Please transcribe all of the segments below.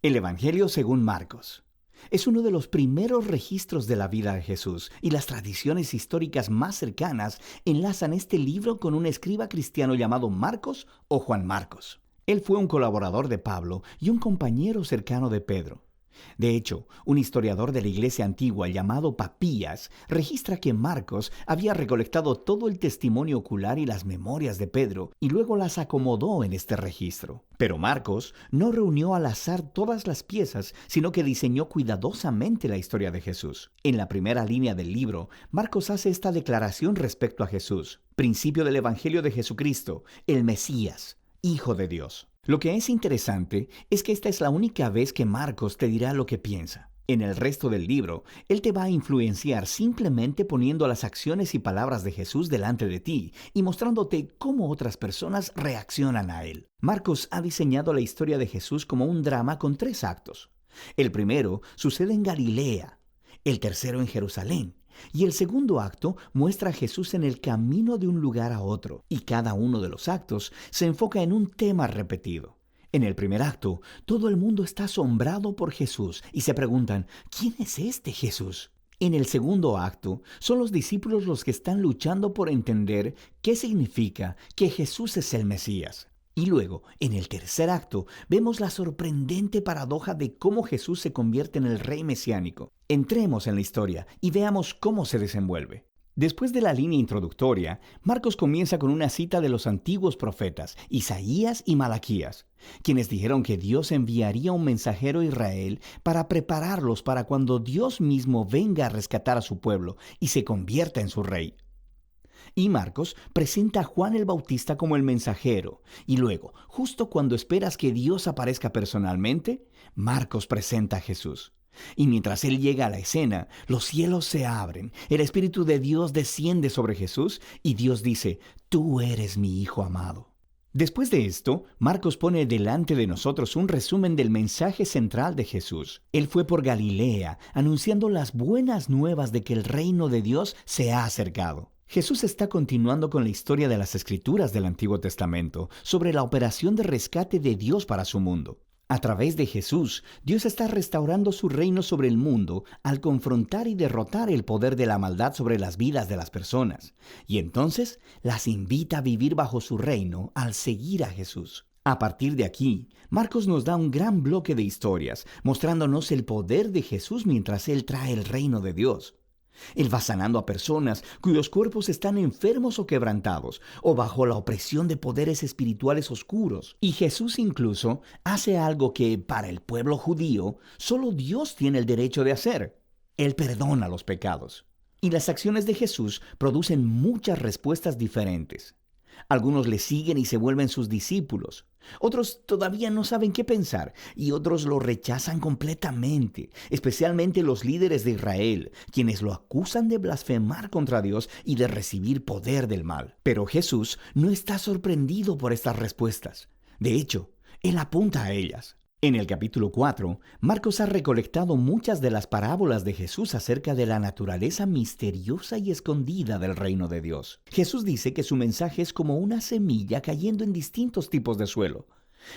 El Evangelio según Marcos. Es uno de los primeros registros de la vida de Jesús, y las tradiciones históricas más cercanas enlazan este libro con un escriba cristiano llamado Marcos o Juan Marcos. Él fue un colaborador de Pablo y un compañero cercano de Pedro. De hecho, un historiador de la iglesia antigua llamado Papías registra que Marcos había recolectado todo el testimonio ocular y las memorias de Pedro y luego las acomodó en este registro. Pero Marcos no reunió al azar todas las piezas, sino que diseñó cuidadosamente la historia de Jesús. En la primera línea del libro, Marcos hace esta declaración respecto a Jesús: principio del Evangelio de Jesucristo, el Mesías, Hijo de Dios. Lo que es interesante es que esta es la única vez que Marcos te dirá lo que piensa. En el resto del libro, él te va a influenciar simplemente poniendo las acciones y palabras de Jesús delante de ti y mostrándote cómo otras personas reaccionan a él. Marcos ha diseñado la historia de Jesús como un drama con 3 actos. El primero sucede en Galilea, el tercero en Jerusalén, y el segundo acto muestra a Jesús en el camino de un lugar a otro, y cada uno de los actos se enfoca en un tema repetido. En el primer acto, todo el mundo está asombrado por Jesús y se preguntan: ¿quién es este Jesús? En el segundo acto, son los discípulos los que están luchando por entender qué significa que Jesús es el Mesías. Y luego, en el tercer acto, vemos la sorprendente paradoja de cómo Jesús se convierte en el rey mesiánico. Entremos en la historia y veamos cómo se desenvuelve. Después de la línea introductoria, Marcos comienza con una cita de los antiguos profetas, Isaías y Malaquías, quienes dijeron que Dios enviaría un mensajero a Israel para prepararlos para cuando Dios mismo venga a rescatar a su pueblo y se convierta en su rey. Y Marcos presenta a Juan el Bautista como el mensajero. Y luego, justo cuando esperas que Dios aparezca personalmente, Marcos presenta a Jesús. Y mientras él llega a la escena, los cielos se abren, el Espíritu de Dios desciende sobre Jesús y Dios dice: «Tú eres mi Hijo amado». Después de esto, Marcos pone delante de nosotros un resumen del mensaje central de Jesús. Él fue por Galilea, anunciando las buenas nuevas de que el reino de Dios se ha acercado. Jesús está continuando con la historia de las Escrituras del Antiguo Testamento sobre la operación de rescate de Dios para su mundo. A través de Jesús, Dios está restaurando su reino sobre el mundo al confrontar y derrotar el poder de la maldad sobre las vidas de las personas. Y entonces las invita a vivir bajo su reino al seguir a Jesús. A partir de aquí, Marcos nos da un gran bloque de historias, mostrándonos el poder de Jesús mientras Él trae el reino de Dios. Él va sanando a personas cuyos cuerpos están enfermos o quebrantados, o bajo la opresión de poderes espirituales oscuros. Y Jesús incluso hace algo que, para el pueblo judío, solo Dios tiene el derecho de hacer. Él perdona los pecados. Y las acciones de Jesús producen muchas respuestas diferentes. Algunos le siguen y se vuelven sus discípulos. Otros todavía no saben qué pensar y otros lo rechazan completamente, especialmente los líderes de Israel, quienes lo acusan de blasfemar contra Dios y de recibir poder del mal. Pero Jesús no está sorprendido por estas respuestas. De hecho, Él apunta a ellas. En el capítulo 4, Marcos ha recolectado muchas de las parábolas de Jesús acerca de la naturaleza misteriosa y escondida del reino de Dios. Jesús dice que su mensaje es como una semilla cayendo en distintos tipos de suelo.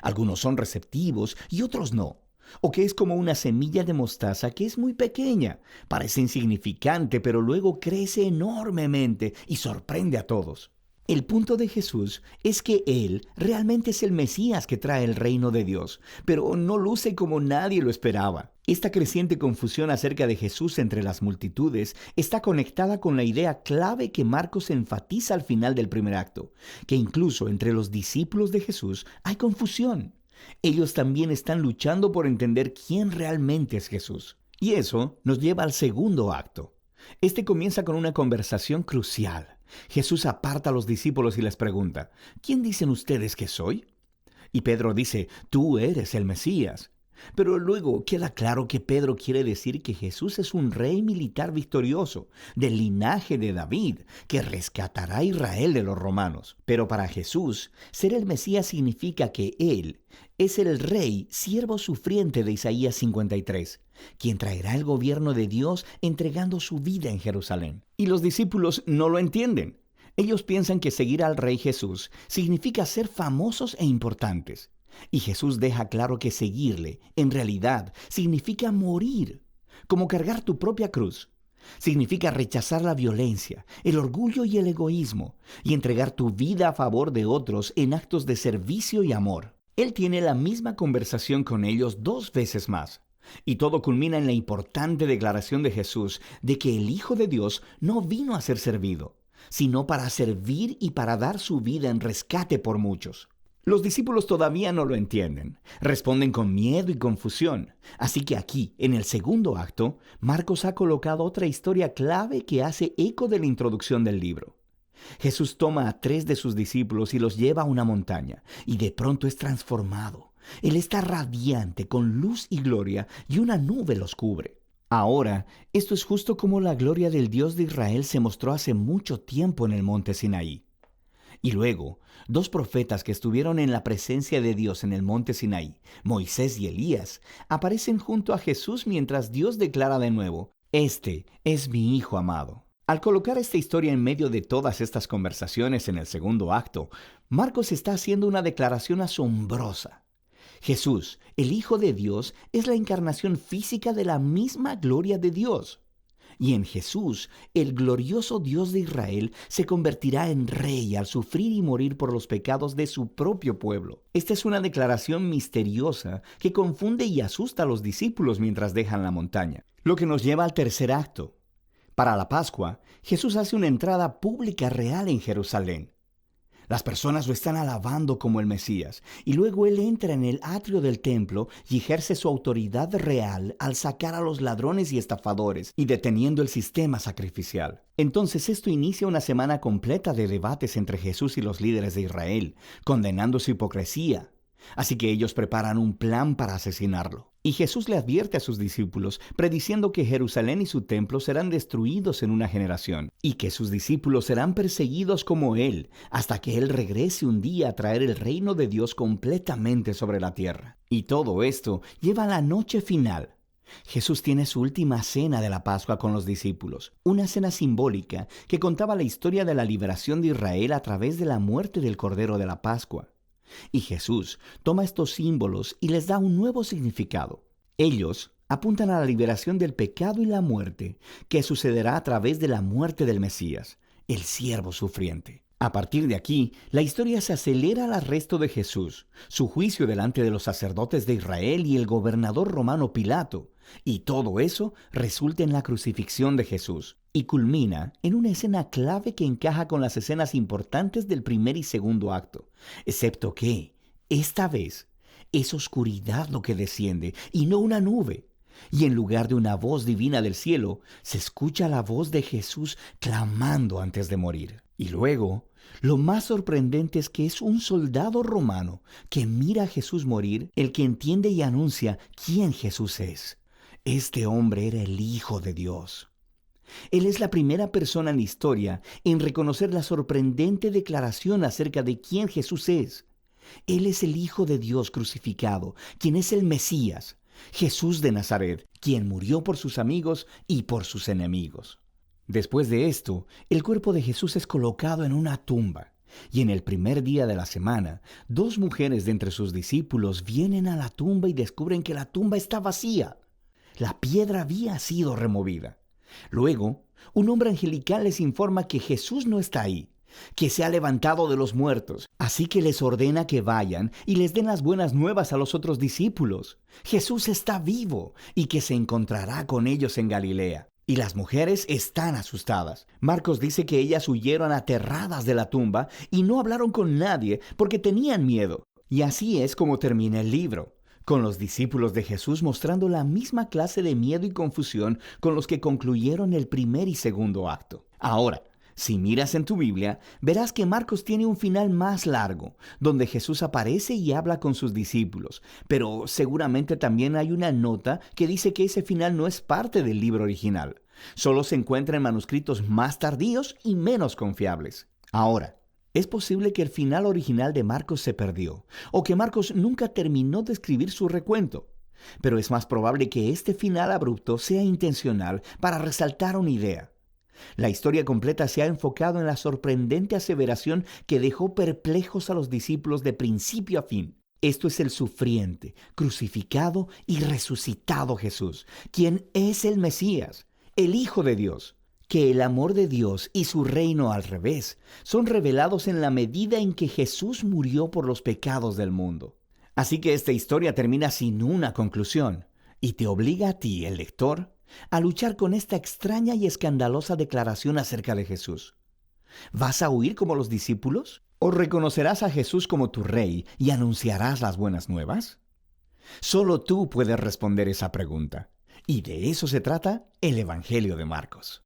Algunos son receptivos y otros no. O que es como una semilla de mostaza que es muy pequeña, parece insignificante, pero luego crece enormemente y sorprende a todos. El punto de Jesús es que Él realmente es el Mesías que trae el reino de Dios, pero no luce como nadie lo esperaba. Esta creciente confusión acerca de Jesús entre las multitudes está conectada con la idea clave que Marcos enfatiza al final del primer acto, que incluso entre los discípulos de Jesús hay confusión. Ellos también están luchando por entender quién realmente es Jesús. Y eso nos lleva al segundo acto. Este comienza con una conversación crucial. Jesús aparta a los discípulos y les pregunta: ¿quién dicen ustedes que soy? Y Pedro dice: tú eres el Mesías. Pero luego queda claro que Pedro quiere decir que Jesús es un rey militar victorioso, del linaje de David, que rescatará a Israel de los romanos. Pero para Jesús, ser el Mesías significa que Él es el rey, siervo sufriente de Isaías 53, quien traerá el gobierno de Dios entregando su vida en Jerusalén. Y los discípulos no lo entienden. Ellos piensan que seguir al Rey Jesús significa ser famosos e importantes. Y Jesús deja claro que seguirle, en realidad, significa morir, como cargar tu propia cruz. Significa rechazar la violencia, el orgullo y el egoísmo, y entregar tu vida a favor de otros en actos de servicio y amor. Él tiene la misma conversación con ellos 2 veces más. Y todo culmina en la importante declaración de Jesús de que el Hijo de Dios no vino a ser servido, sino para servir y para dar su vida en rescate por muchos. Los discípulos todavía no lo entienden, responden con miedo y confusión. Así que aquí, en el segundo acto, Marcos ha colocado otra historia clave que hace eco de la introducción del libro. Jesús toma a 3 de sus discípulos y los lleva a una montaña, y de pronto es transformado. Él está radiante, con luz y gloria, y una nube los cubre. Ahora, esto es justo como la gloria del Dios de Israel se mostró hace mucho tiempo en el monte Sinaí. Y luego, 2 profetas que estuvieron en la presencia de Dios en el monte Sinaí, Moisés y Elías, aparecen junto a Jesús mientras Dios declara de nuevo: «Este es mi Hijo amado». Al colocar esta historia en medio de todas estas conversaciones en el segundo acto, Marcos está haciendo una declaración asombrosa. Jesús, el Hijo de Dios, es la encarnación física de la misma gloria de Dios. Y en Jesús, el glorioso Dios de Israel se convertirá en rey al sufrir y morir por los pecados de su propio pueblo. Esta es una declaración misteriosa que confunde y asusta a los discípulos mientras dejan la montaña. Lo que nos lleva al tercer acto. Para la Pascua, Jesús hace una entrada pública real en Jerusalén. Las personas lo están alabando como el Mesías, y luego Él entra en el atrio del templo y ejerce su autoridad real al sacar a los ladrones y estafadores y deteniendo el sistema sacrificial. Entonces esto inicia una semana completa de debates entre Jesús y los líderes de Israel, condenando su hipocresía. Así que ellos preparan un plan para asesinarlo. Y Jesús le advierte a sus discípulos, prediciendo que Jerusalén y su templo serán destruidos en una generación, y que sus discípulos serán perseguidos como Él, hasta que Él regrese un día a traer el reino de Dios completamente sobre la tierra. Y todo esto lleva a la noche final. Jesús tiene su última cena de la Pascua con los discípulos, una cena simbólica que contaba la historia de la liberación de Israel a través de la muerte del Cordero de la Pascua. Y Jesús toma estos símbolos y les da un nuevo significado. Ellos apuntan a la liberación del pecado y la muerte, que sucederá a través de la muerte del Mesías, el siervo sufriente. A partir de aquí, la historia se acelera al arresto de Jesús, su juicio delante de los sacerdotes de Israel y el gobernador romano Pilato, y todo eso resulta en la crucifixión de Jesús, y culmina en una escena clave que encaja con las escenas importantes del primer y segundo acto, excepto que, esta vez, es oscuridad lo que desciende y no una nube. Y en lugar de una voz divina del cielo, se escucha la voz de Jesús clamando antes de morir. Y luego, lo más sorprendente es que es un soldado romano que mira a Jesús morir, el que entiende y anuncia quién Jesús es. Este hombre era el Hijo de Dios. Él es la primera persona en la historia en reconocer la sorprendente declaración acerca de quién Jesús es. Él es el Hijo de Dios crucificado, quien es el Mesías, Jesús de Nazaret, quien murió por sus amigos y por sus enemigos. Después de esto, el cuerpo de Jesús es colocado en una tumba, y en el primer día de la semana, 2 mujeres de entre sus discípulos vienen a la tumba y descubren que la tumba está vacía. La piedra había sido removida. Luego, un hombre angelical les informa que Jesús no está ahí, que se ha levantado de los muertos. Así que les ordena que vayan y les den las buenas nuevas a los otros discípulos. Jesús está vivo y que se encontrará con ellos en Galilea. Y las mujeres están asustadas. Marcos dice que ellas huyeron aterradas de la tumba y no hablaron con nadie porque tenían miedo. Y así es como termina el libro, con los discípulos de Jesús mostrando la misma clase de miedo y confusión con los que concluyeron el primer y segundo acto. Ahora, si miras en tu Biblia, verás que Marcos tiene un final más largo, donde Jesús aparece y habla con sus discípulos, pero seguramente también hay una nota que dice que ese final no es parte del libro original. Solo se encuentra en manuscritos más tardíos y menos confiables. Ahora, es posible que el final original de Marcos se perdió, o que Marcos nunca terminó de escribir su recuento. Pero es más probable que este final abrupto sea intencional para resaltar una idea. La historia completa se ha enfocado en la sorprendente aseveración que dejó perplejos a los discípulos de principio a fin. Esto es el sufriente, crucificado y resucitado Jesús, quien es el Mesías, el Hijo de Dios. Que el amor de Dios y su reino al revés son revelados en la medida en que Jesús murió por los pecados del mundo. Así que esta historia termina sin una conclusión y te obliga a ti, el lector, a luchar con esta extraña y escandalosa declaración acerca de Jesús. ¿Vas a huir como los discípulos? ¿O reconocerás a Jesús como tu rey y anunciarás las buenas nuevas? Solo tú puedes responder esa pregunta. Y de eso se trata el Evangelio de Marcos.